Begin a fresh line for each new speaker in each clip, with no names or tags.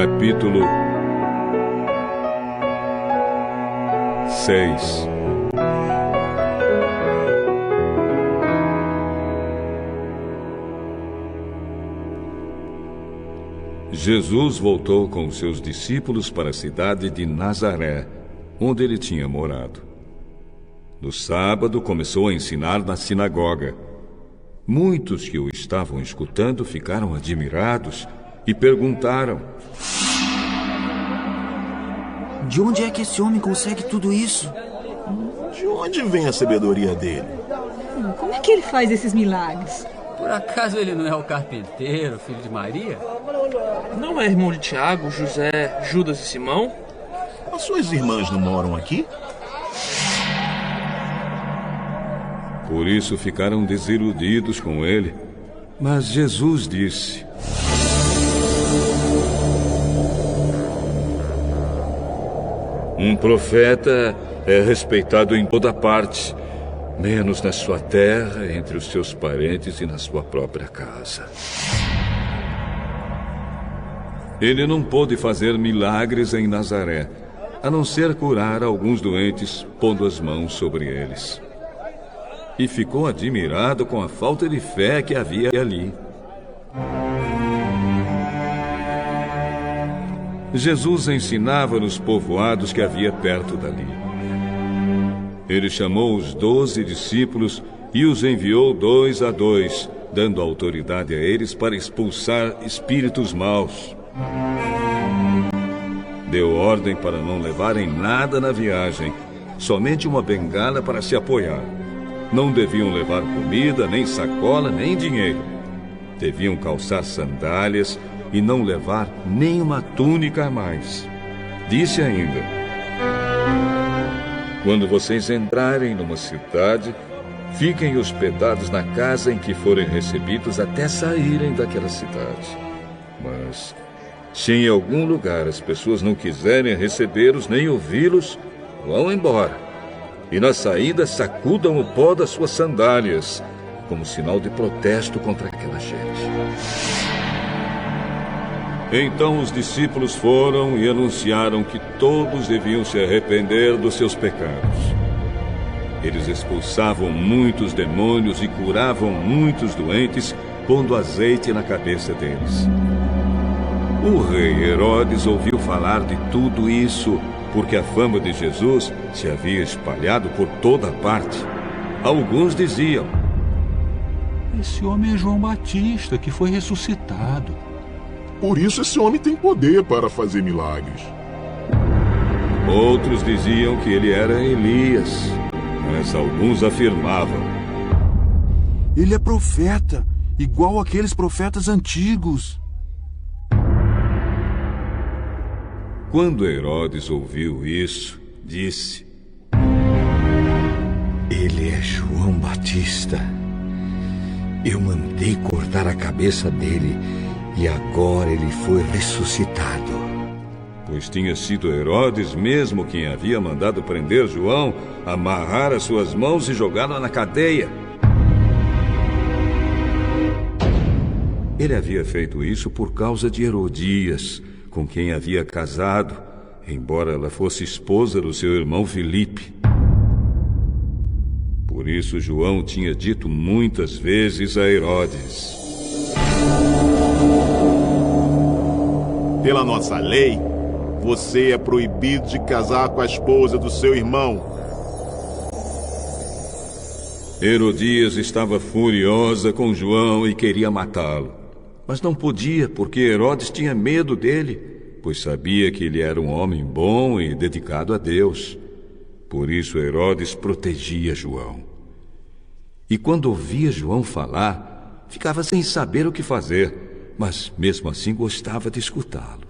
Capítulo 6. Jesus voltou com seus discípulos para a cidade de Nazaré, onde ele tinha morado. No sábado, começou a ensinar na sinagoga. Muitos que o estavam escutando ficaram admirados e perguntaram:
de onde é que esse homem consegue tudo isso?
De onde vem a sabedoria dele?
Como é que ele faz esses milagres?
Por acaso ele não é o carpinteiro, filho de Maria?
Não é irmão de Tiago, José, Judas e Simão?
As suas irmãs não moram aqui?
Por isso ficaram desiludidos com ele. Mas Jesus disse: um profeta é respeitado em toda parte, menos na sua terra, entre os seus parentes e na sua própria casa. Ele não pôde fazer milagres em Nazaré, a não ser curar alguns doentes, pondo as mãos sobre eles. E ficou admirado com a falta de fé que havia ali. Jesus ensinava nos povoados que havia perto dali. Ele chamou os 12 discípulos e os enviou 2 a 2, dando autoridade a eles para expulsar espíritos maus. Deu ordem para não levarem nada na viagem, somente uma bengala para se apoiar. Não deviam levar comida, nem sacola, nem dinheiro. Deviam calçar sandálias e não levar nem uma túnica a mais. Disse ainda: quando vocês entrarem numa cidade, fiquem hospedados na casa em que forem recebidos até saírem daquela cidade. Mas, se em algum lugar as pessoas não quiserem recebê-los nem ouvi-los, vão embora. E na saída sacudam o pó das suas sandálias, como sinal de protesto contra aquela gente. Então os discípulos foram e anunciaram que todos deviam se arrepender dos seus pecados. Eles expulsavam muitos demônios e curavam muitos doentes, pondo azeite na cabeça deles. O rei Herodes ouviu falar de tudo isso, porque a fama de Jesus se havia espalhado por toda parte. Alguns diziam:
esse homem é João Batista, que foi ressuscitado.
Por isso esse homem tem poder para fazer milagres.
Outros diziam que ele era Elias, mas alguns afirmavam:
ele é profeta, igual aqueles profetas antigos.
Quando Herodes ouviu isso, disse:
ele é João Batista. Eu mandei cortar a cabeça dele e agora ele foi ressuscitado.
Pois tinha sido Herodes mesmo quem havia mandado prender João, amarrar as suas mãos e jogá-lo na cadeia. Ele havia feito isso por causa de Herodias, com quem havia casado, embora ela fosse esposa do seu irmão Filipe. Por isso João tinha dito muitas vezes a Herodes:
pela nossa lei, você é proibido de casar com a esposa do seu irmão.
Herodias estava furiosa com João e queria matá-lo. Mas não podia, porque Herodes tinha medo dele, pois sabia que ele era um homem bom e dedicado a Deus. Por isso Herodes protegia João. E quando ouvia João falar, ficava sem saber o que fazer, mas mesmo assim gostava de escutá-lo.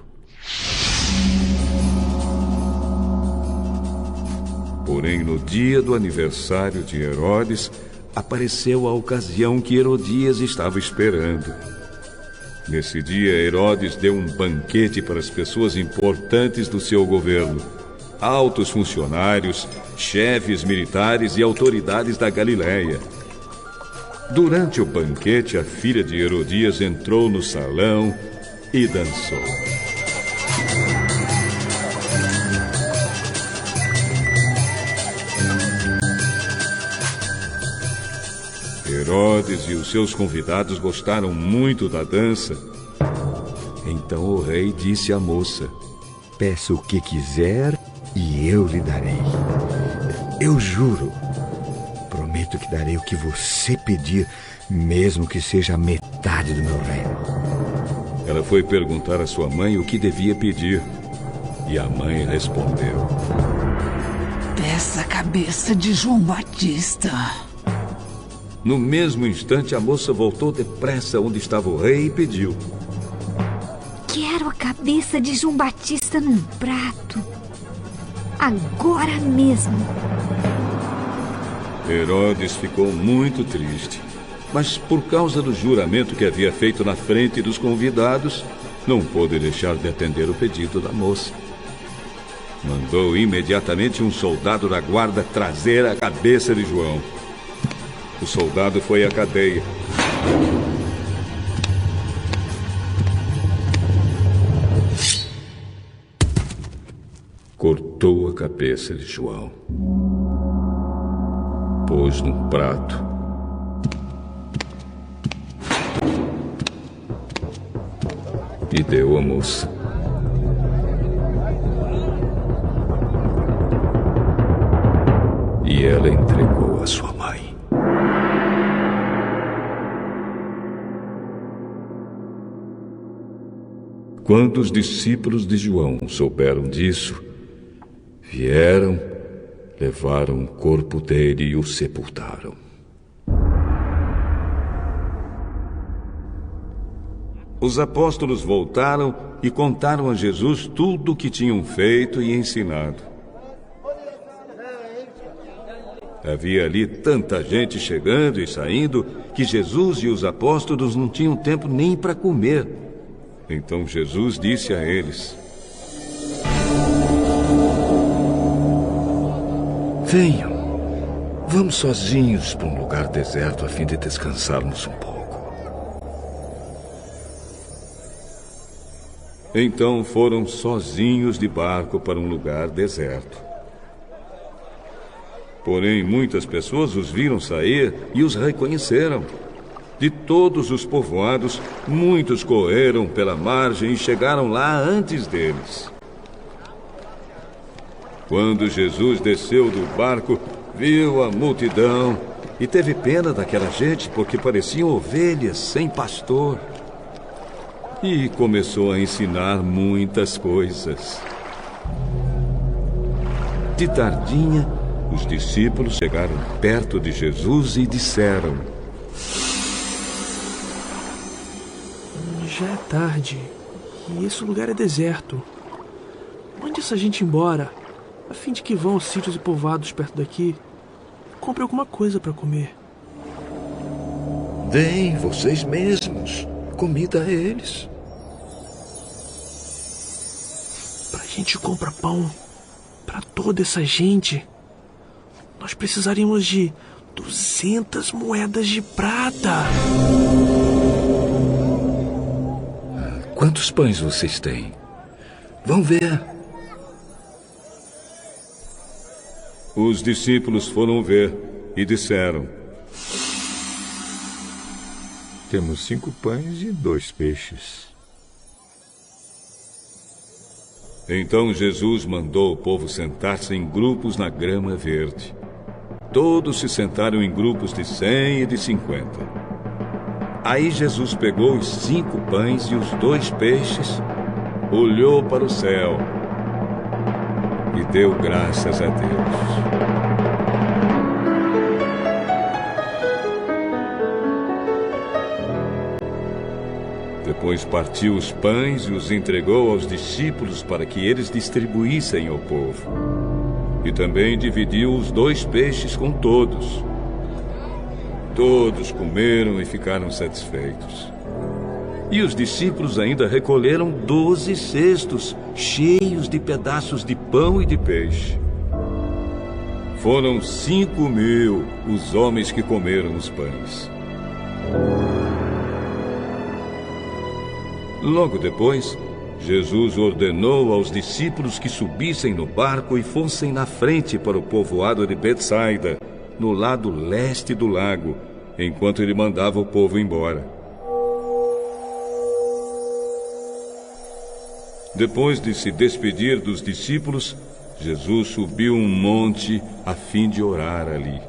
Porém, no dia do aniversário de Herodes, apareceu a ocasião que Herodias estava esperando. Nesse dia, Herodes deu um banquete para as pessoas importantes do seu governo, altos funcionários, chefes militares e autoridades da Galileia. Durante o banquete, a filha de Herodias entrou no salão e dançou. Herodes e os seus convidados gostaram muito da dança. Então o rei disse à moça:
Peça o que quiser e eu lhe darei. Eu juro, prometo que darei o que você pedir, mesmo que seja a metade do meu reino.
Ela foi perguntar à sua mãe o que devia pedir. E a mãe respondeu:
Peça a cabeça de João Batista.
No mesmo instante, a moça voltou depressa onde estava o rei e pediu:
Quero a cabeça de João Batista num prato. Agora mesmo.
Herodes ficou muito triste, mas por causa do juramento que havia feito na frente dos convidados, não pôde deixar de atender o pedido da moça. Mandou imediatamente um soldado da guarda trazer a cabeça de João. O soldado foi à cadeia. Cortou a cabeça de João. Pôs num prato. E deu à moça. E ela entregou a sua mãe. Quando os discípulos de João souberam disso, vieram, levaram o corpo dele e o sepultaram. Os apóstolos voltaram e contaram a Jesus tudo o que tinham feito e ensinado. Havia ali tanta gente chegando e saindo que Jesus e os apóstolos não tinham tempo nem para comer. Então Jesus disse a eles: Venham, vamos sozinhos para um lugar deserto a fim de descansarmos um pouco. Então foram sozinhos de barco para um lugar deserto. Porém, muitas pessoas os viram sair e os reconheceram. De todos os povoados, muitos correram pela margem e chegaram lá antes deles. Quando Jesus desceu do barco, viu a multidão e teve pena daquela gente, porque pareciam ovelhas sem pastor. E começou a ensinar muitas coisas. De tardinha, os discípulos chegaram perto de Jesus e disseram:
Já é tarde e esse lugar é deserto. Mande essa gente embora, a fim de que vão aos sítios e povoados perto daqui e compre alguma coisa para comer.
Deem vocês mesmos comida a eles.
Pra gente comprar pão para toda essa gente, nós precisaríamos de 200 moedas de prata.
Quantos pães vocês têm? Vão ver. Os discípulos foram ver e disseram:
Temos 5 pães e 2 peixes.
Então Jesus mandou o povo sentar-se em grupos na grama verde. Todos se sentaram em grupos de 100 e de 50. Aí Jesus pegou os 5 pães e os 2 peixes, olhou para o céu e deu graças a Deus. Depois partiu os pães e os entregou aos discípulos para que eles distribuíssem ao povo. E também dividiu os 2 peixes com todos. Todos comeram e ficaram satisfeitos. E os discípulos ainda recolheram 12 cestos cheios de pedaços de pão e de peixe. Foram 5.000 os homens que comeram os pães. Logo depois, Jesus ordenou aos discípulos que subissem no barco e fossem na frente para o povoado de Betsaida, no lado leste do lago, enquanto ele mandava o povo embora. Depois de se despedir dos discípulos, Jesus subiu um monte a fim de orar ali.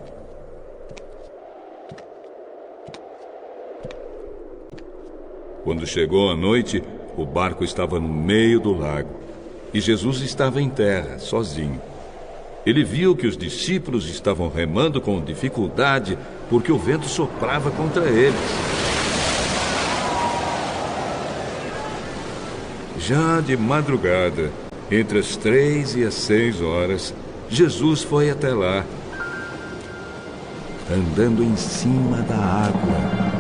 Quando chegou a noite, o barco estava no meio do lago e Jesus estava em terra, sozinho. Ele viu que os discípulos estavam remando com dificuldade porque o vento soprava contra eles. Já de madrugada, entre as 3 e as 6 horas, Jesus foi até lá, andando em cima da água.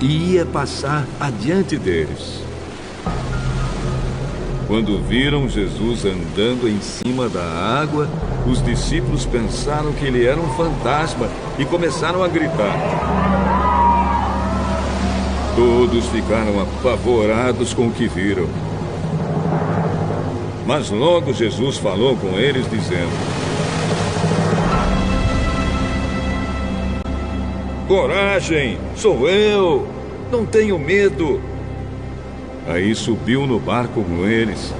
E ia passar adiante deles. Quando viram Jesus andando em cima da água, os discípulos pensaram que ele era um fantasma e começaram a gritar. Todos ficaram apavorados com o que viram. Mas logo Jesus falou com eles, dizendo: Coragem, sou eu, não tenho medo. Aí subiu no barco com eles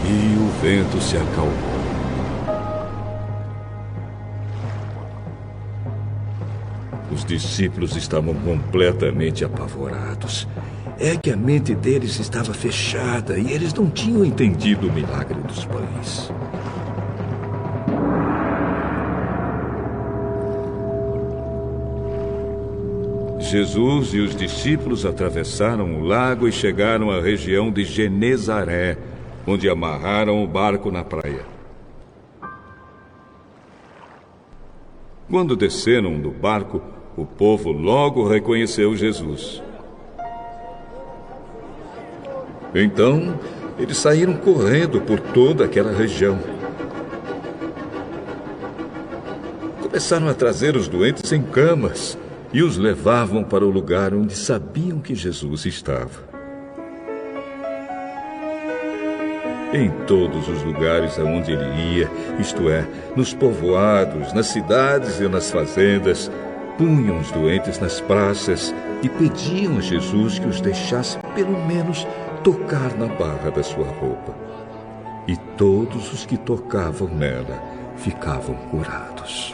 e o vento se acalmou. Os discípulos estavam completamente apavorados. É que a mente deles estava fechada e eles não tinham entendido o milagre dos pães. Jesus e os discípulos atravessaram o lago e chegaram à região de Genezaré, onde amarraram o barco na praia. Quando desceram do barco, o povo logo reconheceu Jesus. Então, eles saíram correndo por toda aquela região. Começaram a trazer os doentes em camas e os levavam para o lugar onde sabiam que Jesus estava. Em todos os lugares aonde ele ia, isto é, nos povoados, nas cidades e nas fazendas, punham os doentes nas praças e pediam a Jesus que os deixasse pelo menos tocar na barra da sua roupa. E todos os que tocavam nela ficavam curados.